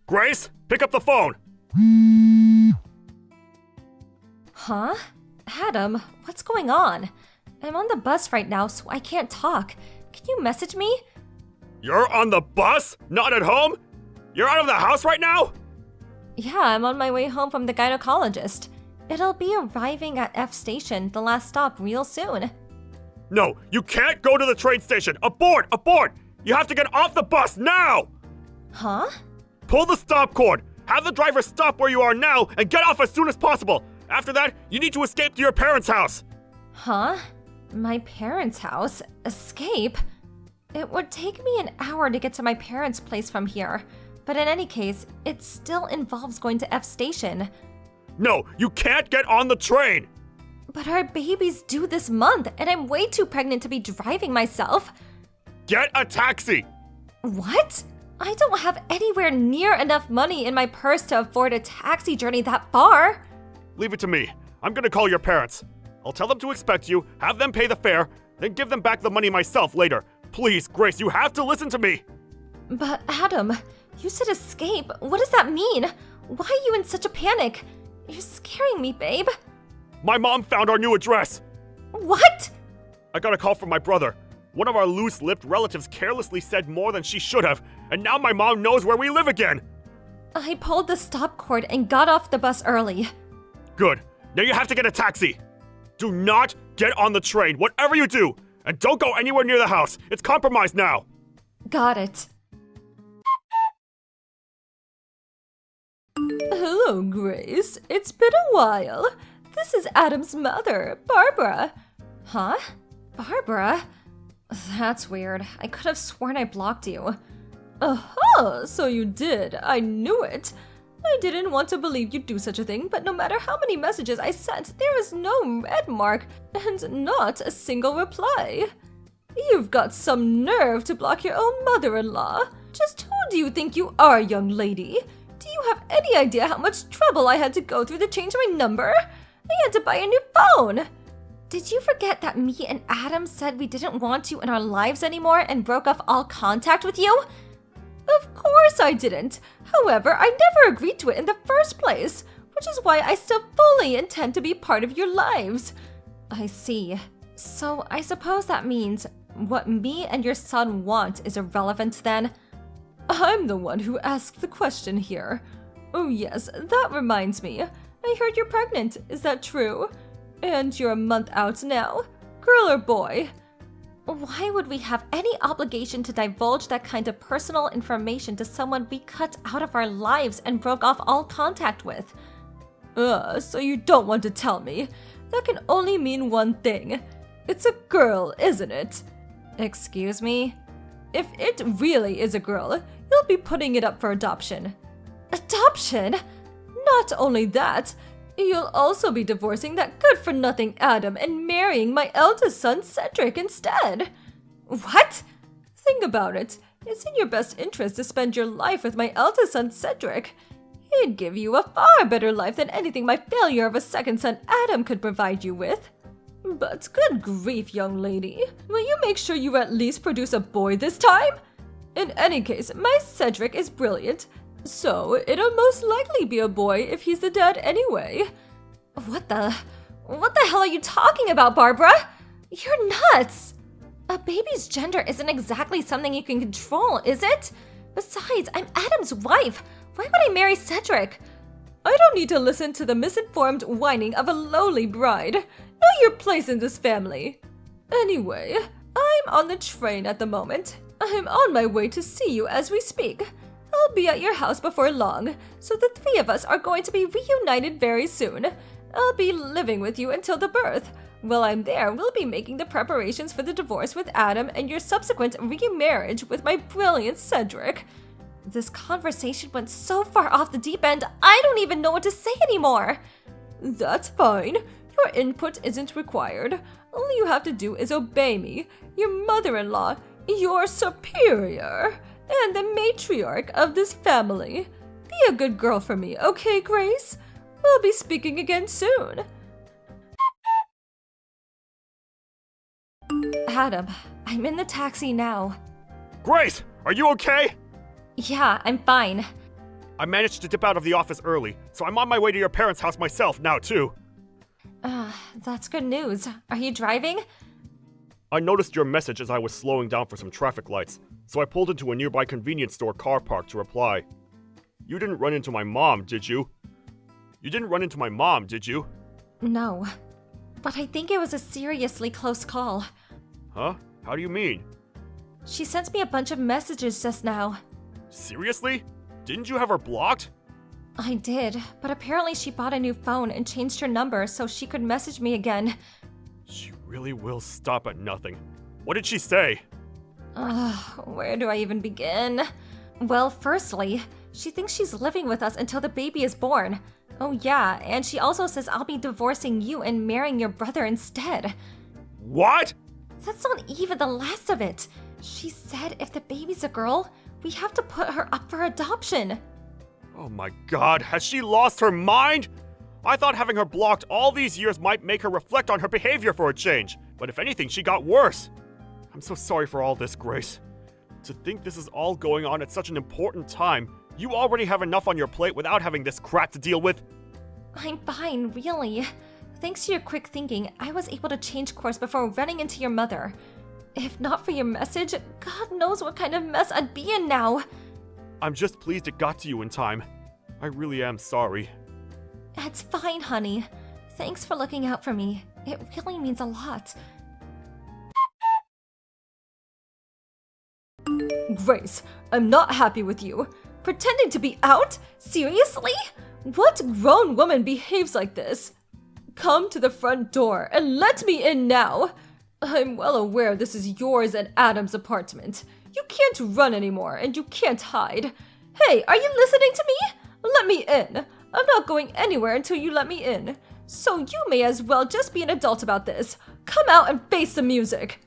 Grace, pick up the phone! Huh? Adam, what's going on? I'm on the bus right now, so I can't talk. Can you message me? You're on the bus? Not at home? You're out of the house right now? Yeah, I'm on my way home from the gynecologist. It'll be arriving at F Station, the last stop, real soon. No, you can't go to the train station! Abort! Abort! You have to get off the bus now! Huh? Pull the stop cord! Have the driver stop where you are now and get off as soon as possible! After that, you need to escape to your parents' house! Huh? My parents' house? Escape? It would take me an hour to get to my parents' place from here. But in any case, it still involves going to F Station. No, you can't get on the train! But our baby's due this month, and I'm way too pregnant to be driving myself. Get a taxi! What? I don't have anywhere near enough money in my purse to afford a taxi journey that far. Leave it to me. I'm gonna call your parents. I'll tell them to expect you, have them pay the fare, then give them back the money myself later. Please, Grace, you have to listen to me! But Adam, you said escape. What does that mean? Why are you in such a panic? You're scaring me, babe. My mom found our new address! What? I got a call from my brother. One of our loose-lipped relatives carelessly said more than she should have, and now my mom knows where we live again! I pulled the stop cord and got off the bus early. Good. Now you have to get a taxi! Do not get on the train, whatever you do! And don't go anywhere near the house! It's compromised now! Got it. Hello, Grace. It's been a while. This is Adam's mother, Barbara. Huh? Barbara? That's weird. I could have sworn I blocked you. Uh-huh, so you did. I knew it. I didn't want to believe you'd do such a thing, but no matter how many messages I sent, there is no red mark and not a single reply. You've got some nerve to block your own mother-in-law. Just who do you think you are, young lady? Do you have any idea how much trouble I had to go through to change my number? I had to buy a new phone. Did you forget that me and Adam said we didn't want you in our lives anymore and broke off all contact with you? Of course I didn't. However, I never agreed to it in the first place, which is why I still fully intend to be part of your lives. I see. So I suppose that means what me and your son want is irrelevant then? I'm the one who asked the question here. Oh yes, that reminds me. I heard you're pregnant, is that true? And you're a month out now? Girl or boy? Why would we have any obligation to divulge that kind of personal information to someone we cut out of our lives and broke off all contact with? So you don't want to tell me. That can only mean one thing. It's a girl, isn't it? Excuse me? If it really is a girl, you'll be putting it up for adoption. Adoption? Not only that, you'll also be divorcing that good-for-nothing Adam and marrying my eldest son, Cedric, instead. What? Think about it. It's in your best interest to spend your life with my eldest son, Cedric. He'd give you a far better life than anything my failure of a second son, Adam, could provide you with. But good grief, young lady. Will you make sure you at least produce a boy this time? In any case, my Cedric is brilliant. So, it'll most likely be a boy if he's the dad anyway. What the hell are you talking about, Barbara? You're nuts! A baby's gender isn't exactly something you can control, is it? Besides, I'm Adam's wife. Why would I marry Cedric? I don't need to listen to the misinformed whining of a lowly bride. Know your place in this family. Anyway, I'm on the train at the moment. I'm on my way to see you as we speak. I'll be at your house before long, so the three of us are going to be reunited very soon. I'll be living with you until the birth. While I'm there, we'll be making the preparations for the divorce with Adam and your subsequent remarriage with my brilliant Cedric. This conversation went so far off the deep end, I don't even know what to say anymore. That's fine. Your input isn't required. All you have to do is obey me, your mother-in-law, your superior, and the matriarch of this family. Be a good girl for me, okay, Grace? We'll be speaking again soon. Adam, I'm in the taxi now. Grace, are you okay? Yeah, I'm fine. I managed to dip out of the office early, so I'm on my way to your parents' house myself now, too. That's good news. Are you driving? I noticed your message as I was slowing down for some traffic lights, so I pulled into a nearby convenience store car park to reply. You didn't run into my mom, did you? You didn't run into my mom, did you? No. But I think it was a seriously close call. Huh? How do you mean? She sent me a bunch of messages just now. Seriously? Didn't you have her blocked? I did, but apparently she bought a new phone and changed her number so she could message me again. She really will stop at nothing. What did she say? Where do I even begin? Well, firstly, she thinks she's living with us until the baby is born. Oh yeah, and she also says I'll be divorcing you and marrying your brother instead. What? That's not even the last of it. She said if the baby's a girl, we have to put her up for adoption. Oh my god, has she lost her mind? I thought having her blocked all these years might make her reflect on her behavior for a change, but if anything, she got worse. I'm so sorry for all this, Grace. To think this is all going on at such an important time, you already have enough on your plate without having this crap to deal with. I'm fine, really. Thanks to your quick thinking, I was able to change course before running into your mother. If not for your message, God knows what kind of mess I'd be in now. I'm just pleased it got to you in time. I really am sorry. It's fine, honey. Thanks for looking out for me. It really means a lot. Grace, I'm not happy with you. Pretending to be out? Seriously? What grown woman behaves like this? Come to the front door and let me in now. I'm well aware this is yours and Adam's apartment. You can't run anymore and you can't hide. Hey, are you listening to me? Let me in. I'm not going anywhere until you let me in. So you may as well just be an adult about this. Come out and face the music.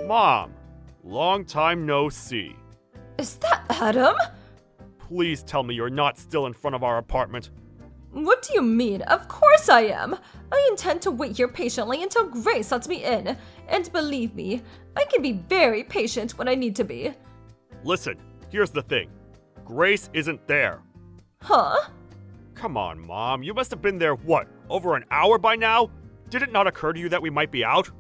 Mom, long time no see. Is that Adam? Please tell me you're not still in front of our apartment. What do you mean? Of course I am! I intend to wait here patiently until Grace lets me in. And believe me, I can be very patient when I need to be. Listen, here's the thing. Grace isn't there. Huh? Come on, Mom. You must have been there, what, over an hour by now? Did it not occur to you that we might be out?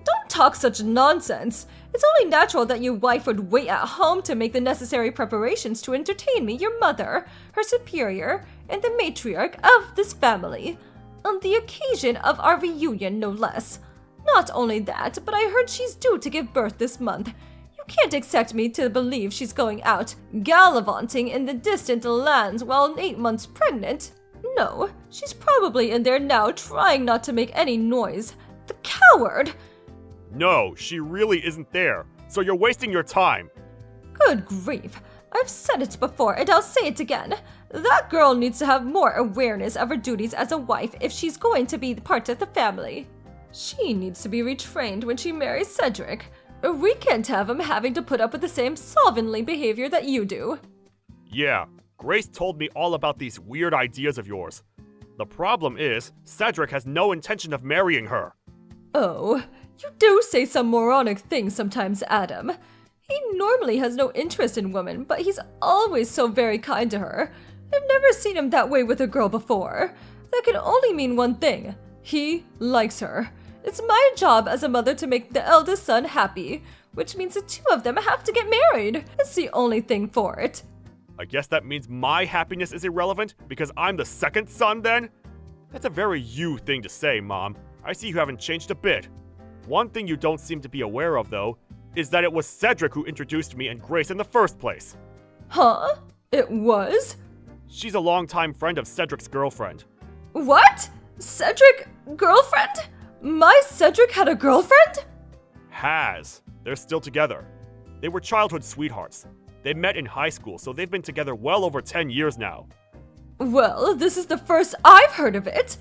Don't talk such nonsense. It's only natural that your wife would wait at home to make the necessary preparations to entertain me, your mother, her superior, and the matriarch of this family. On the occasion of our reunion, no less. Not only that, but I heard she's due to give birth this month. You can't expect me to believe she's going out, gallivanting in the distant lands while 8 months pregnant. No, she's probably in there now trying not to make any noise. The coward! No, she really isn't there. So you're wasting your time. Good grief. I've said it before and I'll say it again. That girl needs to have more awareness of her duties as a wife if she's going to be part of the family. She needs to be retrained when she marries Cedric. We can't have him having to put up with the same slovenly behavior that you do. Yeah, Grace told me all about these weird ideas of yours. The problem is, Cedric has no intention of marrying her. Oh, you do say some moronic things sometimes, Adam. He normally has no interest in women, but he's always so very kind to her. I've never seen him that way with a girl before. That can only mean one thing. He likes her. It's my job as a mother to make the eldest son happy, which means the two of them have to get married. It's the only thing for it. I guess that means my happiness is irrelevant because I'm the second son then? That's a very you thing to say, Mom. I see you haven't changed a bit. One thing you don't seem to be aware of, though, is that it was Cedric who introduced me and Grace in the first place. Huh? It was? She's a longtime friend of Cedric's girlfriend. What? Cedric? Girlfriend? My Cedric had a girlfriend? Has. They're still together. They were childhood sweethearts. They met in high school, so they've been together well over 10 years now. Well, this is the first I've heard of it.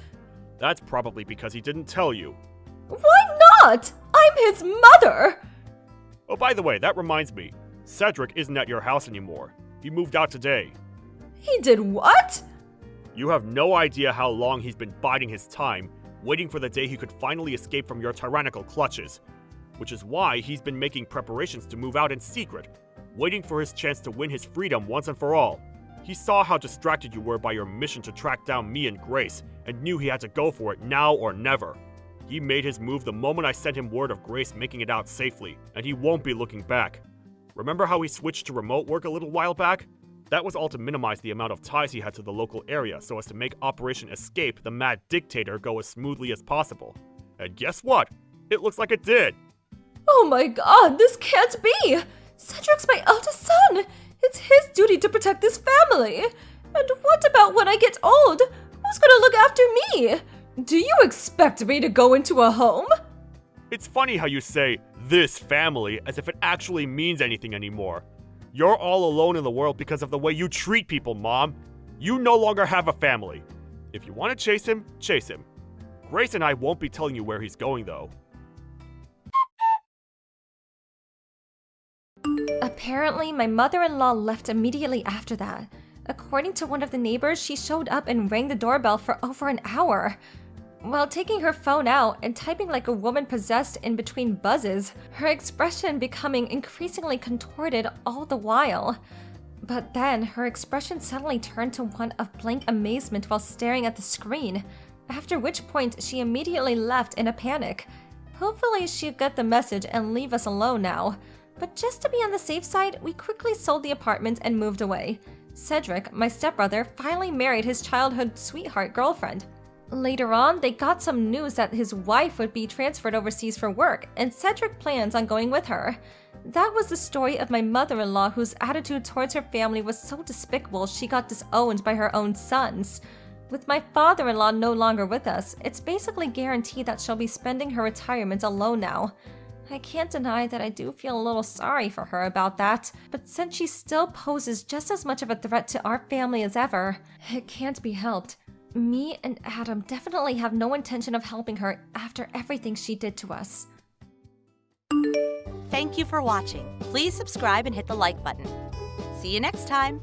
That's probably because he didn't tell you. Why not? I'm his mother! Oh, by the way, that reminds me. Cedric isn't at your house anymore. He moved out today. He did what? You have no idea how long he's been biding his time. waiting for the day he could finally escape from your tyrannical clutches. Which is why he's been making preparations to move out in secret, waiting for his chance to win his freedom once and for all. He saw how distracted you were by your mission to track down me and Grace, and knew he had to go for it now or never. He made his move the moment I sent him word of Grace making it out safely, and he won't be looking back. Remember how he switched to remote work a little while back? That was all to minimize the amount of ties he had to the local area so as to make Operation Escape the Mad Dictator go as smoothly as possible. And guess what? It looks like it did! Oh my god, this can't be! Cedric's my eldest son! It's his duty to protect this family! And what about when I get old? Who's gonna look after me? Do you expect me to go into a home? It's funny how you say, this family, as if it actually means anything anymore. You're all alone in the world because of the way you treat people, Mom. You no longer have a family. If you want to chase him, chase him. Grace and I won't be telling you where he's going, though. Apparently, my mother-in-law left immediately after that. According to one of the neighbors, she showed up and rang the doorbell for over an hour. While taking her phone out and typing like a woman possessed in between buzzes, her expression becoming increasingly contorted all the while. But then, her expression suddenly turned to one of blank amazement while staring at the screen, after which point she immediately left in a panic. Hopefully she'd get the message and leave us alone now. But just to be on the safe side, we quickly sold the apartment and moved away. Cedric, my stepbrother, finally married his childhood sweetheart girlfriend. Later on, they got some news that his wife would be transferred overseas for work, and Cedric plans on going with her. That was the story of my mother-in-law, whose attitude towards her family was so despicable she got disowned by her own sons. With my father-in-law no longer with us, it's basically guaranteed that she'll be spending her retirement alone now. I can't deny that I do feel a little sorry for her about that, but since she still poses just as much of a threat to our family as ever, it can't be helped. Me and Adam definitely have no intention of helping her after everything she did to us. Thank you for watching. Please subscribe and hit the like button. See you next time.